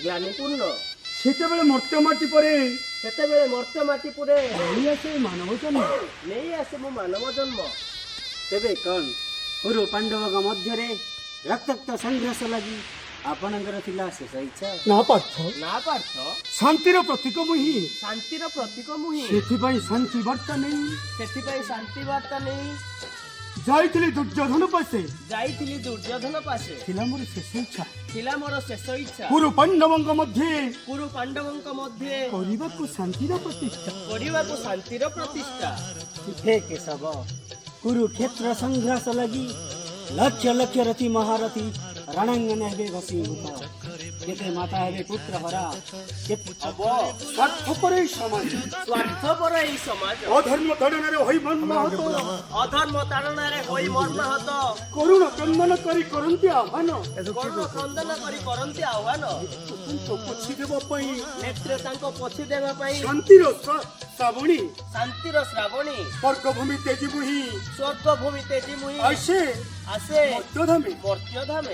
ଜ୍ଞାନୀପୂର୍ଣ୍ଣ ସେତେବେଳେ ମର୍ତ୍ତ୍ୟ ମାଟି ପରେ ସେତେବେଳେ ମର୍ତ୍ତ୍ୟ ମାଟି ପୁରେ ନେଇ ଆସେ ମାନବ ଜନ୍ମ। ନେଇ ଆସେ ମୁଁ ମାନବ ଜନ୍ମ। ତେବେ କ'ଣ କୁରୁ ପାଣ୍ଡବଙ୍କ ମଧ୍ୟରେ ରକ୍ତାକ୍ତ ସଂଘର୍ଷ ଲାଗି ଆପଣଙ୍କର ଥିଲା ଶେଷ ଇଚ୍ଛା? ନା ପାର୍ଥ, ନା ପାର୍ଥ, ଶାନ୍ତିର ପ୍ରତୀକ ମୁଁ ହିଁ। ଶାନ୍ତିର ପ୍ରତୀକ ମୁଁ ହିଁ। ସେଥିପାଇଁ ଶାନ୍ତି ବାର୍ତ୍ତା ନେଇ ସେଥିପାଇଁ ଶାନ୍ତି ବାର୍ତ୍ତା ନେଇ ଯାଇଥିଲି ଦୁର୍ଯ୍ୟୋଧନ ପାଶେ। ଯାଇଥିଲି ଦୁର୍ଯ୍ୟୋଧନ ପାଶେ। ଥିଲା ମୋର ଶେଷ ଇଚ୍ଛା ଥିଲା ମୋର ଶେଷ ଇଚ୍ଛା କୁରୁ ପାଣ୍ଡବଙ୍କ ମଧ୍ୟରେ କୁରୁ ପାଣ୍ଡବଙ୍କ ମଧ୍ୟରେ କରିବାକୁ ଶାନ୍ତିର ପ୍ରତିଷ୍ଠା। କରିବାକୁ ଶାନ୍ତିର ପ୍ରତିଷ୍ଠା। ହେ କେଶବ, କୁରୁକ୍ଷେତ୍ର ସଂଘର୍ଷ ଲାଗି ଲକ୍ଷ ଲକ୍ଷ ରଥୀ ମହାରଥୀ ରଣାଙ୍ଗନ ହେବେ ଭସୀଭୂତ। କେତେ ମାତା ହେବେ ପୁତ୍ର ହରା, କେତେ ହବ ସ୍ୱାର୍ଥପର ଏହି ସମାଜ, ସ୍ୱାର୍ଥପର ଏହି ସମାଜ ଅଧର୍ମ ତାଡ଼ନାରେ ହୋଇ ମର୍ମାହତ, ଅଧର୍ମ ତାଡ଼ନାରେ ହୋଇ ମର୍ମାହତ, କରୁଣ କ୍ରନ୍ଦନ କରି କରନ୍ତି ଆହ୍ୱାନ। କରୁଣ କ୍ରନ୍ଦନ କରି କରନ୍ତି ଆହ୍ୱାନ। ପୋଛି ଦେବା ପାଇଁ ନେତ୍ରେ ତାଙ୍କ ପୋଛି ଦେବା ପାଇଁ ଶାନ୍ତିର ଶ୍ରାବଣୀ ଶାନ୍ତିର ଶ୍ରାବଣୀ ବର୍ଗଭୂମି ତେଜି ମୁହିଁ ସ୍ୱର୍ଗ ଭୂମି ତେଜି ମୁହିଁ ଆସେ ଆସେ ମର୍ତ୍ତ୍ୟଧାମେ। ମର୍ତ୍ତ୍ୟଧାମେ।